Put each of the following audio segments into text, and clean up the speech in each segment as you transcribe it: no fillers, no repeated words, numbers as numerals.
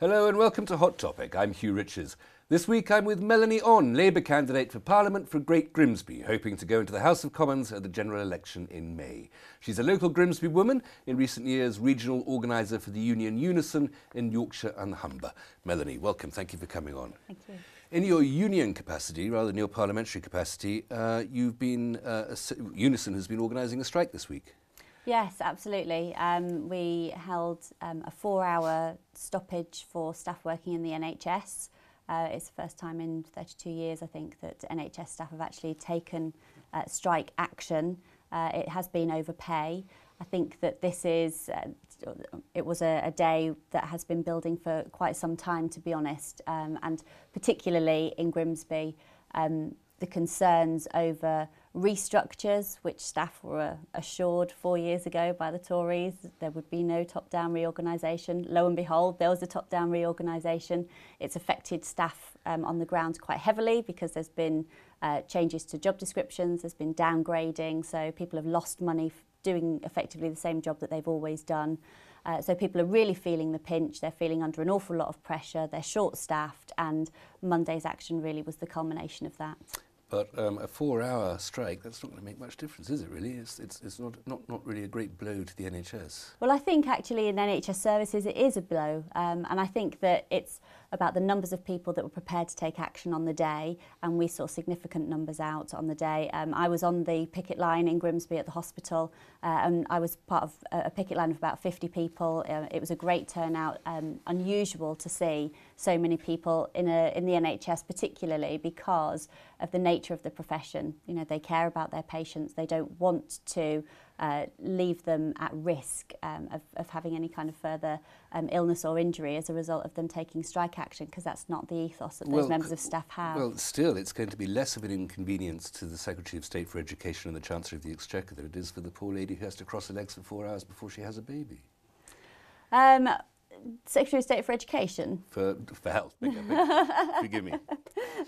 Hello and welcome to Hot Topic. I'm Hugh Richards. This week I'm with Melanie Onn, Labour candidate for Parliament for Great Grimsby, hoping to go into the House of Commons at the general election in May. She's a local Grimsby woman, in recent years regional organiser for the union Unison in Yorkshire and Humber. Melanie, welcome. Thank you for coming on. Thank you. In your union capacity, rather than your parliamentary capacity, Unison has been organising a strike this week. Yes, absolutely. We held a 4-hour stoppage for staff working in the NHS. It's the first time in 32 years, I think, that NHS staff have actually taken strike action. It has been over pay. I think that this is, it was a day that has been building for quite some time, to be honest, and particularly in Grimsby, the concerns over restructures, which staff were assured 4 years ago by the Tories there would be no top-down reorganisation. Lo and behold, there was a top-down reorganisation. It's affected staff on the ground quite heavily because there's been changes to job descriptions, there's been downgrading, so people have lost money doing effectively the same job that they've always done. So people are really feeling the pinch, they're feeling under an awful lot of pressure, they're short-staffed, and Monday's action really was the culmination of that. But a 4-hour strike, that's not going to make much difference, is it really? It's not really a great blow to the NHS. Well, I think actually in NHS services it is a blow, and I think that it's about the numbers of people that were prepared to take action on the day, and we saw significant numbers out on the day. I was on the picket line in Grimsby at the hospital, and I was part of a picket line of about 50 people. It was a great turnout, unusual to see so many people in the NHS, particularly because of the nature of the profession. You know, they care about their patients. They don't want to leave them at risk of having any kind of further illness or injury as a result of them taking strike action, because that's not the ethos that those members of staff have. Well, still, it's going to be less of an inconvenience to the Secretary of State for Education and the Chancellor of the Exchequer than it is for the poor lady who has to cross her legs for 4 hours before she has a baby. Secretary of State for Education? For health, forgive me.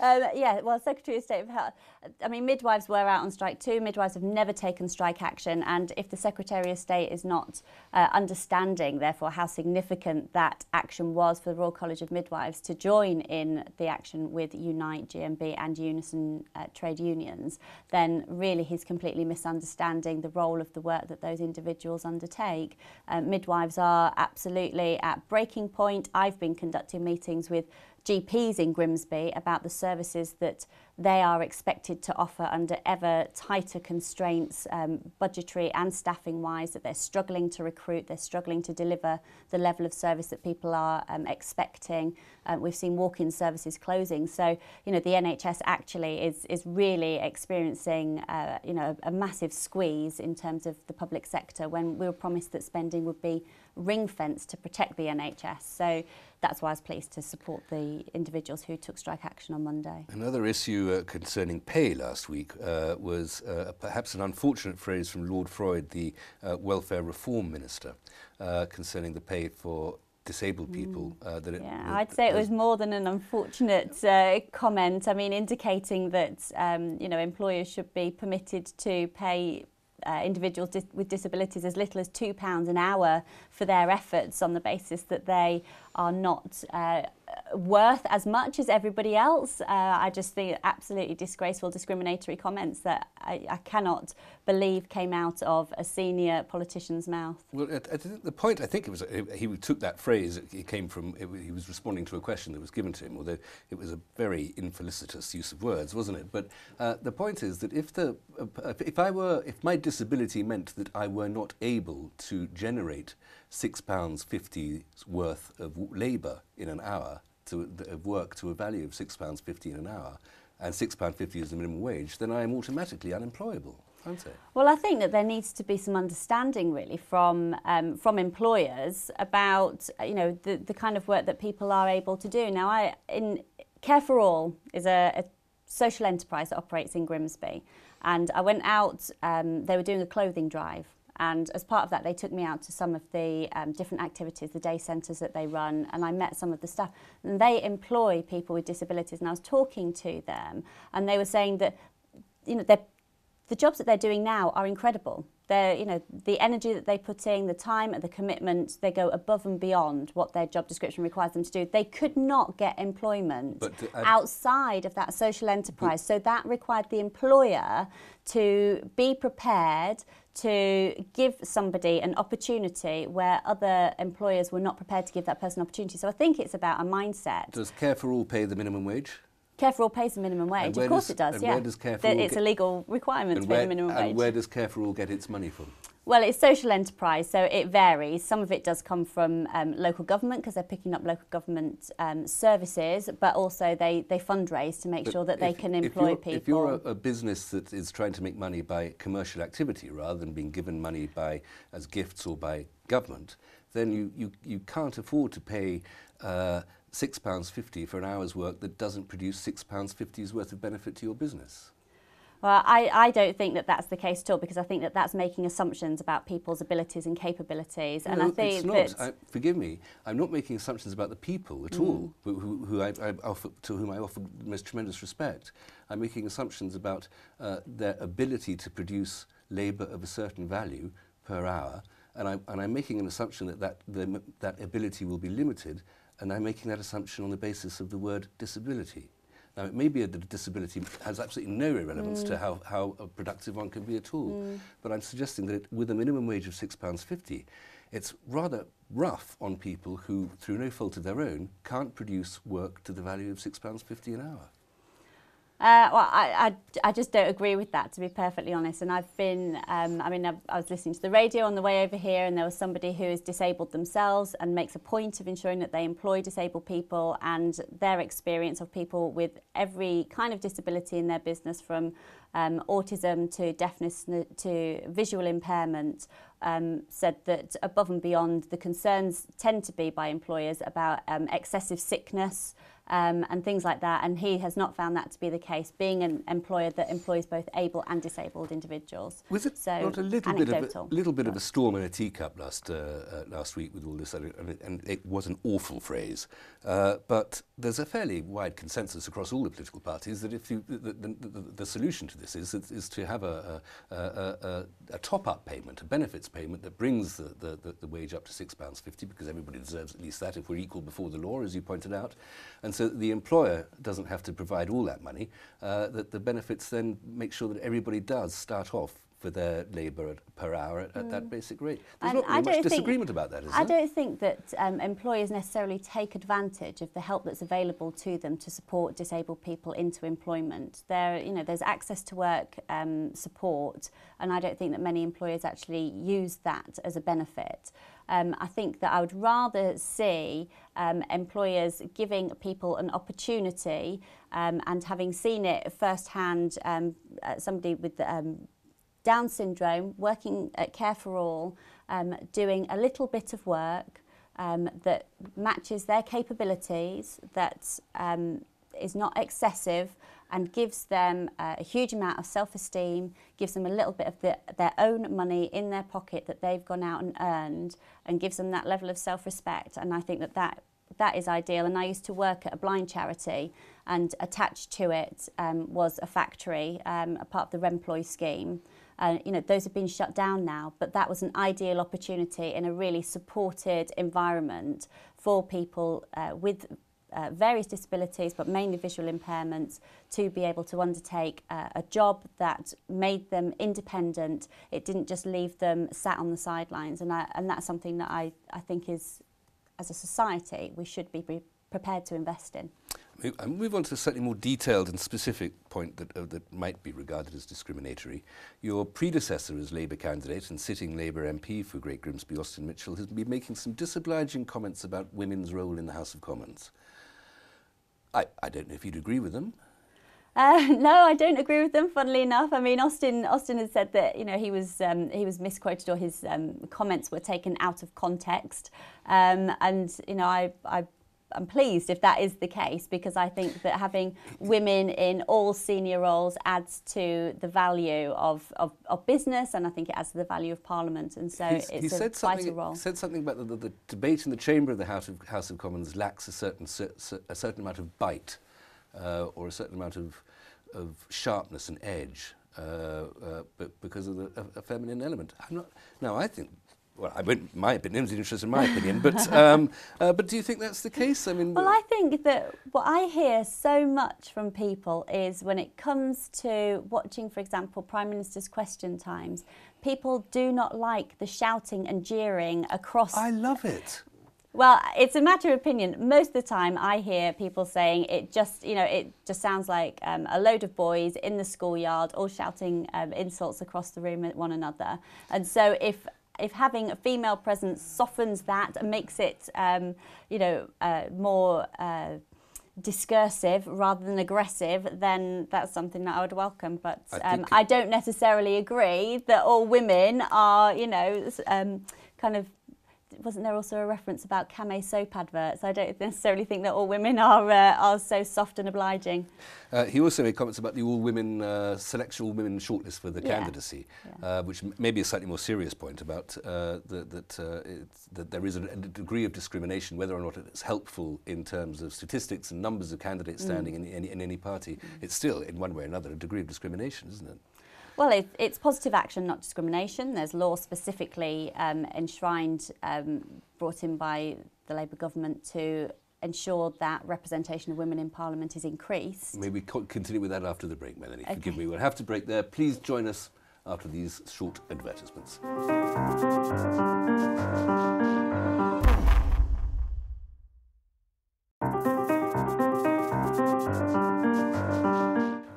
Yeah, well, Secretary of State for Health. I mean, midwives were out on strike too. Midwives have never taken strike action, and if the Secretary of State is not understanding, therefore, how significant that action was for the Royal College of Midwives to join in the action with Unite, GMB and Unison trade unions, then really he's completely misunderstanding the role of the work that those individuals undertake. Midwives are absolutely at breaking point. I've been conducting meetings with GPs in Grimsby about the services that they are expected to offer under ever tighter constraints, budgetary and staffing wise, that they're struggling to recruit, they're struggling to deliver the level of service that people are expecting. We've seen walk-in services closing. So, you know, the NHS actually is really experiencing, you know, a massive squeeze in terms of the public sector when we were promised that spending would be ring-fenced to protect the NHS. So that's why I was pleased to support the individuals who took strike action on Monday. Another issue concerning pay last week was perhaps an unfortunate phrase from Lord Freud, the Welfare Reform Minister, concerning the pay for disabled people. I'd say it was more than an unfortunate comment. I mean, indicating that you know, employers should be permitted to pay individuals with disabilities as little as £2 an hour for their efforts on the basis that they are not worth as much as everybody else. I just think absolutely disgraceful, discriminatory comments that I cannot believe came out of a senior politician's mouth. Well, the point, I think it was, he took that phrase, it came from, he was responding to a question that was given to him, although it was a very infelicitous use of words, wasn't it? But the point is that if my disability meant that I were not able to generate £6.50 worth of labour in an hour, of work to a value of £6.50 in an hour, and £6.50 is the minimum wage, then I am automatically unemployable, aren't I? Well, I think that there needs to be some understanding really from employers about, you know, the kind of work that people are able to do. Now, Care for All is a social enterprise that operates in Grimsby, and I went out, they were doing a clothing drive. And as part of that, they took me out to some of the different activities, the day centres that they run, and I met some of the staff. And they employ people with disabilities, and I was talking to them, and they were saying that, you know, the jobs that they're doing now are incredible. the energy that they put in, the time and the commitment, they go above and beyond what their job description requires them to do. They could not get employment outside of that social enterprise. So that required the employer to be prepared to give somebody an opportunity where other employers were not prepared to give that person an opportunity. So I think it's about a mindset. Does Care for All pay the minimum wage? Care for All pays the minimum wage. Of course it does, and yeah. Where does Care for All it's a legal requirement to pay the minimum wage. And where does Care for All get its money from? Well, it's social enterprise, so it varies. Some of it does come from local government because they're picking up local government services, but also they fundraise to make sure that they can employ people. If you're a business that is trying to make money by commercial activity rather than being given money as gifts or by government, then you can't afford to pay £6.50 for an hour's work that doesn't produce £6.50's worth of benefit to your business. Well, I don't think that that's the case at all, because I think that that's making assumptions about people's abilities and capabilities. No, and I think it's not. Forgive me, I'm not making assumptions about the people at all, to whom I offer the most tremendous respect. I'm making assumptions about their ability to produce labour of a certain value per hour, and I'm making an assumption that ability will be limited, and I'm making that assumption on the basis of the word disability. Now, it may be that a disability has absolutely no relevance to how productive one can be at all, but I'm suggesting that with a minimum wage of £6.50, it's rather rough on people who, through no fault of their own, can't produce work to the value of £6.50 an hour. Well, I just don't agree with that, to be perfectly honest. And I've been, I was listening to the radio on the way over here, and there was somebody who is disabled themselves and makes a point of ensuring that they employ disabled people, and their experience of people with every kind of disability in their business, from autism to deafness to visual impairment, said that above and beyond, the concerns tend to be by employers about excessive sickness, and things like that, and he has not found that to be the case, being an employer that employs both able and disabled individuals. Was it not a little bit of a storm in a teacup last week with all this, and it was an awful phrase, but there's a fairly wide consensus across all the political parties that if the solution to this is to have a top-up payment, a benefits payment that brings the wage up to £6.50, because everybody deserves at least that if we're equal before the law, as you pointed out, and so the employer doesn't have to provide all that money, that the benefits then make sure that everybody does start off for their labour per hour at that basic rate. There's not really much disagreement about that, is there? I don't think that employers necessarily take advantage of the help that's available to them to support disabled people into employment. There's access to work support, and I don't think that many employers actually use that as a benefit. I think that I would rather see employers giving people an opportunity, and having seen it firsthand, somebody with Down syndrome working at Care for All, doing a little bit of work that matches their capabilities, that is not excessive, and gives them a huge amount of self-esteem, gives them a little bit of their own money in their pocket that they've gone out and earned, and gives them that level of self-respect. And I think that is ideal. And I used to work at a blind charity, and attached to it was a factory, a part of the Remploy scheme. Those have been shut down now, but that was an ideal opportunity in a really supported environment for people with various disabilities, but mainly visual impairments, to be able to undertake a job that made them independent. It didn't just leave them sat on the sidelines, and that's something that I think is, as a society, we should be prepared to invest in. I'll move on to a slightly more detailed and specific point that might be regarded as discriminatory. Your predecessor as Labour candidate and sitting Labour MP for Great Grimsby, Austin Mitchell, has been making some disobliging comments about women's role in the House of Commons. I don't know if you'd agree with them. No, I don't agree with them, funnily enough. I mean, Austin has said that he was misquoted, or his comments were taken out of context, and I'm pleased if that is the case, because I think that having women in all senior roles adds to the value of business, and I think it adds to the value of Parliament, and so it's a vital role. He said something about the debate in the chamber of the House of Commons lacks a certain amount of bite, or a certain amount of sharpness and edge. but because of a feminine element. Now, I think. Well, my opinion is interested in my opinion, but do you think that's the case? I mean, well, I think that what I hear so much from people is when it comes to watching, for example, Prime Minister's Question Times, people do not like the shouting and jeering across. I love it. Well, it's a matter of opinion. Most of the time I hear people saying it just sounds like a load of boys in the schoolyard all shouting insults across the room at one another. And so if having a female presence softens that and makes it, more discursive rather than aggressive, then that's something that I would welcome. But I don't necessarily agree that all women are, kind of. Wasn't there also a reference about Camé soap adverts? I don't necessarily think that all women are so soft and obliging. He also made comments about the all-women selection, all-women shortlist for the candidacy, which may be a slightly more serious point about that there is a degree of discrimination, whether or not it's helpful in terms of statistics and numbers of candidates standing in any party. It's still, in one way or another, a degree of discrimination, isn't it? Well, it's positive action, not discrimination. There's law specifically enshrined, brought in by the Labour government to ensure that representation of women in Parliament is increased. Maybe we continue with that after the break, Melanie. Okay. Forgive me, we'll have to break there. Please join us after these short advertisements.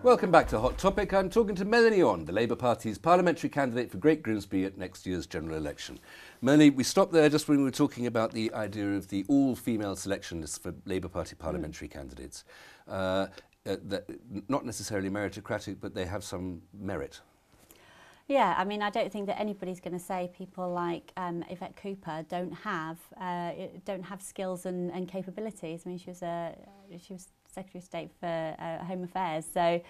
Welcome back to Hot Topic. I'm talking to Melanie Onn, the Labour Party's parliamentary candidate for Great Grimsby at next year's general election. Melanie, we stopped there just when we were talking about the idea of the all-female selection list for Labour Party parliamentary candidates. That not necessarily meritocratic, but they have some merit. Yeah, I mean, I don't think that anybody's going to say people like Yvette Cooper don't have skills and capabilities. I mean, she was Secretary of State for Home Affairs, so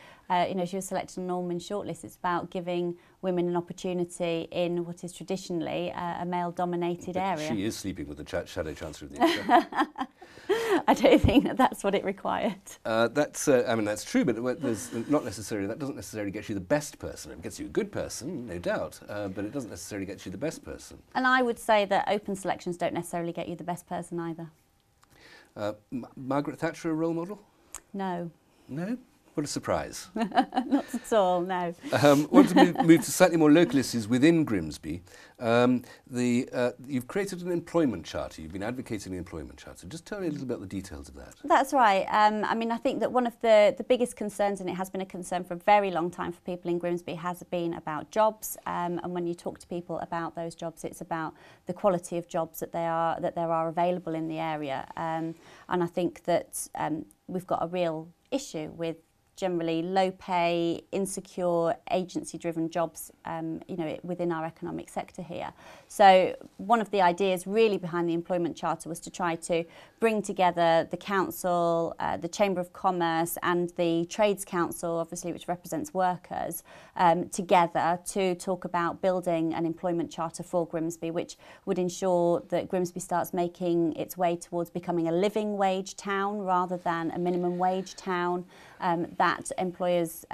she was selected on an all-women shortlist. It's about giving women an opportunity in what is traditionally a male-dominated area. She is sleeping with the Shadow Chancellor of the Exchequer. I don't think that that's what it required. That's true, but there's not necessarily, that doesn't necessarily get you the best person. It gets you a good person, no doubt, but it doesn't necessarily get you the best person. And I would say that open selections don't necessarily get you the best person either. Margaret Thatcher a role model? No. No? What a surprise. Not at all, no. Want to move to slightly more local issues within Grimsby. You've created an employment charter. You've been advocating the employment charter. Just tell me a little about the details of that. That's right. I mean, I think that one of the biggest concerns, and it has been a concern for a very long time for people in Grimsby, has been about jobs. And when you talk to people about those jobs, it's about the quality of jobs that there are available in the area. And I think that we've got a real issue with generally low pay, insecure, agency-driven jobs, within our economic sector here. So one of the ideas really behind the Employment Charter was to try to bring together the Council, the Chamber of Commerce and the Trades Council, obviously, which represents workers, together to talk about building an Employment Charter for Grimsby, which would ensure that Grimsby starts making its way towards becoming a living wage town rather than a minimum wage town, that employers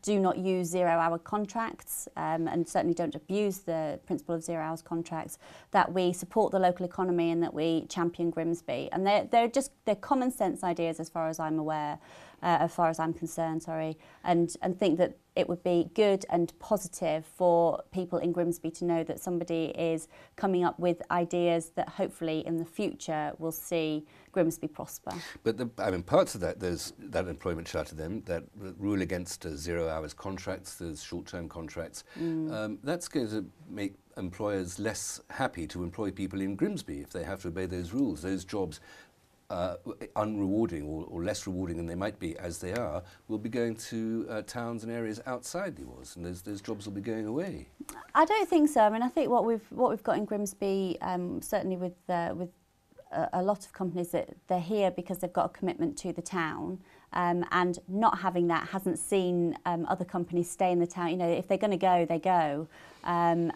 do not use zero-hour contracts and certainly don't abuse the principle of zero-hours contracts, that we support the local economy and that we champion Grimsby. And they're common sense ideas as far as I'm aware, as far as I'm concerned, and think that it would be good and positive for people in Grimsby to know that somebody is coming up with ideas that hopefully in the future will see Grimsby prosper. But parts of that, there's that employment charter then, that rule against zero-hours contracts, there's short-term contracts. That's going to make employers less happy to employ people in Grimsby if they have to obey those rules. Those jobs, unrewarding or less rewarding than they might be as they are, will be going to towns and areas outside the Oise, and those jobs will be going away. I don't think so. I mean, I think what we've got in Grimsby, certainly with a lot of companies, that they're here because they've got a commitment to the town, and not having that hasn't seen other companies stay in the town. You know, if they're going to go, they go, and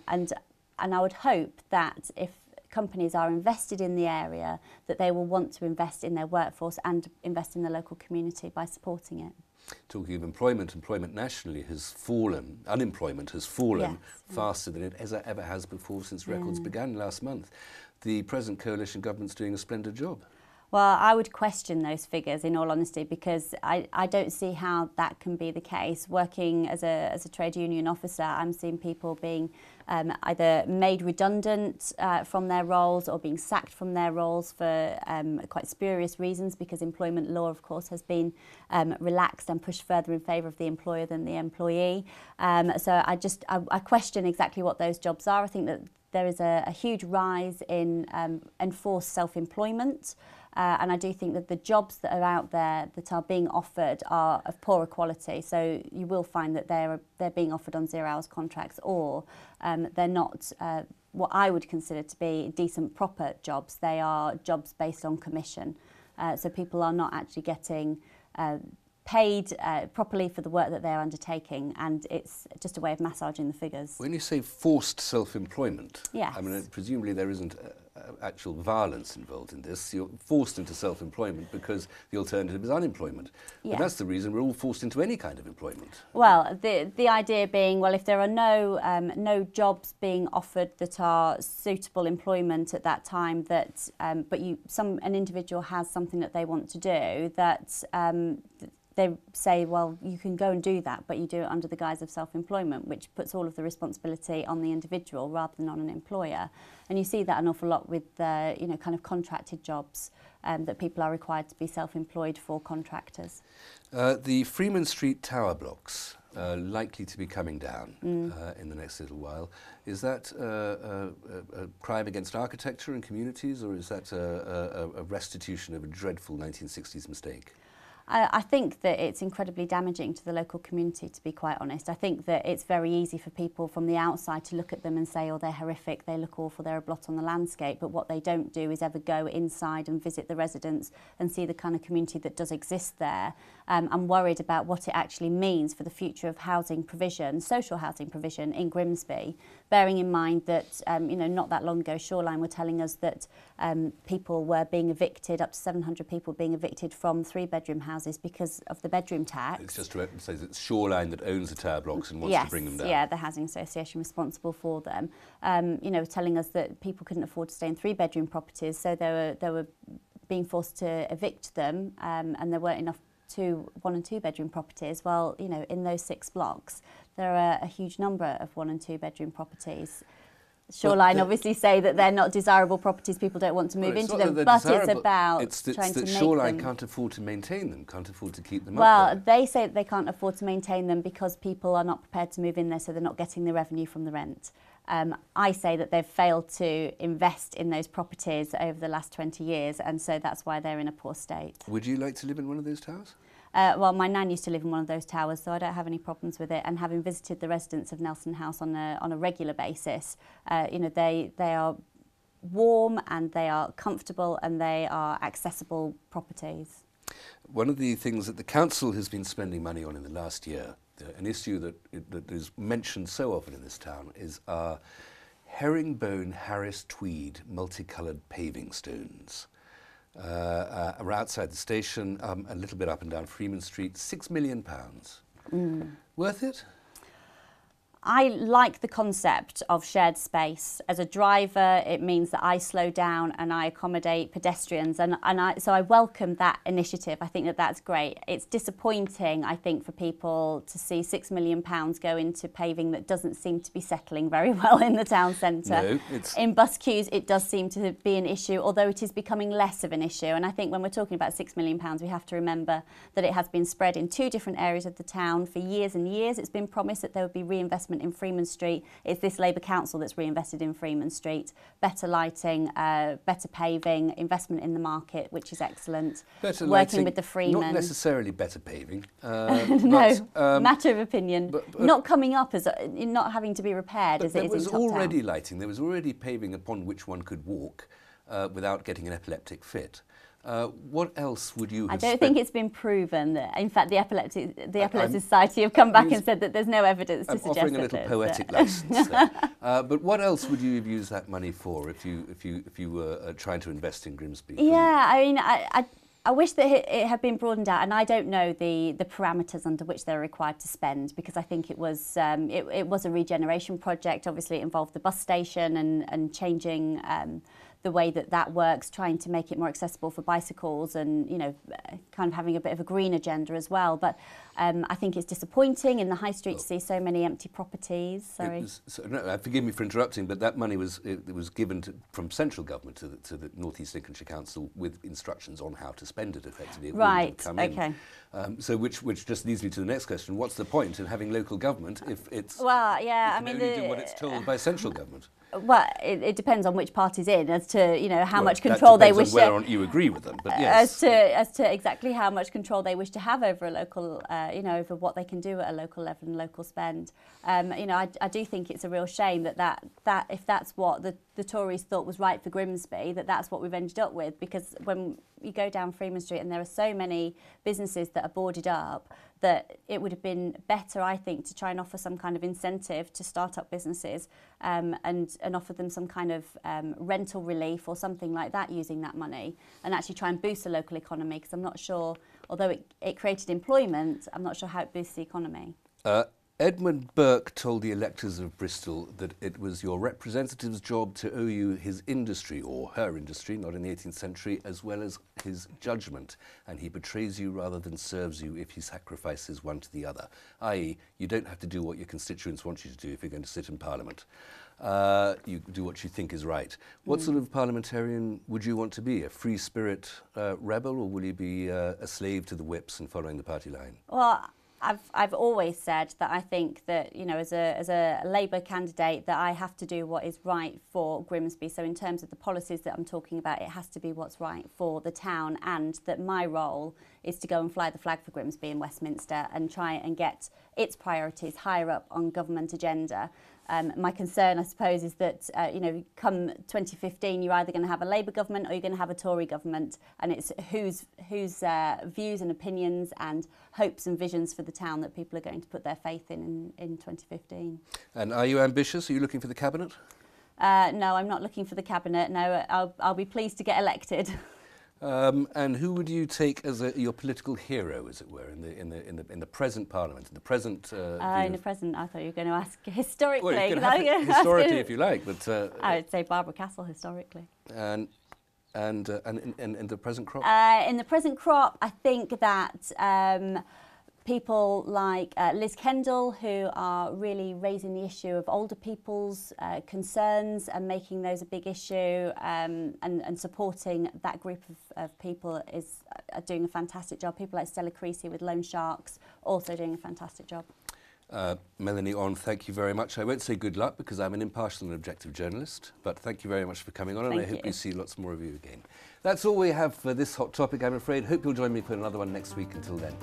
I would hope that if companies are invested in the area, that they will want to invest in their workforce and invest in the local community by supporting it. Talking of employment, employment nationally has fallen, unemployment has fallen Yes. faster than it ever has before since records began last month. The present coalition government's doing a splendid job. Well, I would question those figures in all honesty, because I don't see how that can be the case. Working as a trade union officer, I'm seeing people being either made redundant from their roles or being sacked from their roles for quite spurious reasons, because employment law, of course, has been relaxed and pushed further in favour of the employer than the employee. So I question exactly what those jobs are. I think that there is a huge rise in enforced self-employment. And I do think that the jobs that are out there that are being offered are of poorer quality. So you will find that they're being offered on 0 hours contracts, or they're not what I would consider to be decent, proper jobs. They are jobs based on commission. So people are not actually getting paid properly for the work that they're undertaking, and it's just a way of massaging the figures. When you say forced self-employment, Yes. I mean, presumably there isn't actual violence involved in this. You're forced into self-employment because the alternative is unemployment. Yeah. But that's the reason we're all forced into any kind of employment. Well, the idea being, well, if there are no jobs being offered that are suitable employment at that time, that but an individual has something that they want to do, that they say, well, you can go and do that, but you do it under the guise of self-employment, which puts all of the responsibility on the individual rather than on an employer. And you see that an awful lot with kind of contracted jobs, that people are required to be self-employed for contractors. The Freeman Street tower blocks likely to be coming down in the next little while. Is that a crime against architecture and communities, or is that a restitution of a dreadful 1960s mistake? I think that it's incredibly damaging to the local community, to be quite honest. I think that it's very easy for people from the outside to look at them and say, oh, they're horrific, they look awful, they're a blot on the landscape. But what they don't do is ever go inside and visit the residents and see the kind of community that does exist there. I'm worried about what it actually means for the future of housing provision, social housing provision in Grimsby, bearing in mind that, not that long ago, Shoreline were telling us that people were being evicted, up to 700 people being evicted from 3-bedroom houses because of the bedroom tax. It's just to say that it's Shoreline that owns the tower blocks and wants to bring them down. Yeah, the housing association responsible for them. Telling us that people couldn't afford to stay in 3-bedroom properties, so they were being forced to evict them, and there weren't enough 1- and 2-bedroom properties. Well, in those 6 blocks, there are a huge number of 1- and 2-bedroom properties. Shoreline obviously say that they're not desirable properties, people don't want to move into them, but it's about trying to make Shoreline them. can't afford to maintain them, can't afford to keep them up Well, there. they say that they can't afford to maintain them because people are not prepared to move in there, so they're not getting the revenue from the rent. I say that they've failed to invest in those properties over the last 20 years, and so that's why they're in a poor state. Would you like to live in one of those towers? Well, my nan used to live in one of those towers, so I don't have any problems with it. And having visited the residents of Nelson House on a regular basis, they are warm and they are comfortable and they are accessible properties. One of the things that the council has been spending money on in the last year, an issue that is mentioned so often in this town, is our herringbone Harris Tweed multicoloured paving stones. Are outside the station, a little bit up and down Freeman Street, £6 million. Worth it? I like the concept of shared space. As a driver, it means that I slow down and I accommodate pedestrians, so I welcome that initiative. I think that that's great. It's disappointing, I think, for people to see £6 million go into paving that doesn't seem to be settling very well in the town centre. No, in bus queues, it does seem to be an issue, although it is becoming less of an issue. And I think when we're talking about £6 million, we have to remember that it has been spread in 2 different areas of the town for years and years. It's been promised that there would be reinvestment in Freeman Street. It's this Labour Council that's reinvested in Freeman Street. Better lighting, better paving, investment in the market, which is excellent. Better Working lighting, with the Freeman. not necessarily better paving. No, matter of opinion. but not coming up as not having to be repaired as it is in Top There was already Town. lighting. There was already paving upon which one could walk without getting an epileptic fit. What else would you have I don't spent? think it's been proven that, in fact, the Epilepsy Society have come back and said that there's no evidence to I'm suggest offering a that little there's, poetic license there. But what else would you have used that money for if you were trying to invest in Grimsby? Yeah, I mean, I wish that it had been broadened out, and I don't know the parameters under which they're required to spend, because I think it was a regeneration project. Obviously, it involved the bus station and changing the way that works, trying to make it more accessible for bicycles, and kind of having a bit of a green agenda as well. But I think it's disappointing in the high street to see so many empty properties. Sorry. Forgive me for interrupting, but that money was given from central government to the North East Lincolnshire Council with instructions on how to spend it effectively. Right. Okay. So which just leads me to the next question: what's the point in having local government if it's well, yeah, I mean, only do what it's told by central government? Well, it depends on which party's in as to how much control they wish to. Whether or not you agree with them, but yes. As to exactly how much control they wish to have over a local, over what they can do at a local level and local spend. I do think it's a real shame that if that's what the Tories thought was right for Grimsby, that's what we've ended up with. Because when you go down Freeman Street and there are so many businesses that are boarded up, that it would have been better, I think, to try and offer some kind of incentive to start-up businesses and offer them some kind of rental relief or something like that using that money, and actually try and boost the local economy, because I'm not sure, although it created employment, I'm not sure how it boosts the economy. Edmund Burke told the electors of Bristol that it was your representative's job to owe you his industry, or her industry, not in the 18th century, as well as his judgment, and he betrays you rather than serves you if he sacrifices one to the other, i.e. you don't have to do what your constituents want you to do if you're going to sit in Parliament. You do what you think is right. What sort of parliamentarian would you want to be? A free spirit rebel, or will you be a slave to the whips and following the party line? Well, I've always said that I think that, as a Labour candidate, that I have to do what is right for Grimsby. So in terms of the policies that I'm talking about, it has to be what's right for the town, and that my role is to go and fly the flag for Grimsby and Westminster and try and get its priorities higher up on government agenda. My concern, I suppose, is that, come 2015, you're either going to have a Labour government or you're going to have a Tory government, and it's whose views and opinions and hopes and visions for the town that people are going to put their faith in 2015. And are you ambitious? Are you looking for the cabinet? No, I'm not looking for the cabinet. No, I'll be pleased to get elected. And who would you take as your political hero, as it were, in the present Parliament, in the present? In the present, I thought you were going to ask historically. Well, you can have historically if you like, but I would say Barbara Castle historically. And in the present crop. In the present crop, I think that people like Liz Kendall, who are really raising the issue of older people's concerns and making those a big issue, and supporting that group of people are doing a fantastic job. People like Stella Creasy with Loan Sharks also doing a fantastic job. Melanie Onn, thank you very much. I won't say good luck because I'm an impartial and objective journalist, but thank you very much for coming on, and I hope we see lots more of you again. That's all we have for this hot topic, I'm afraid. Hope you'll join me for another one next week. Until then,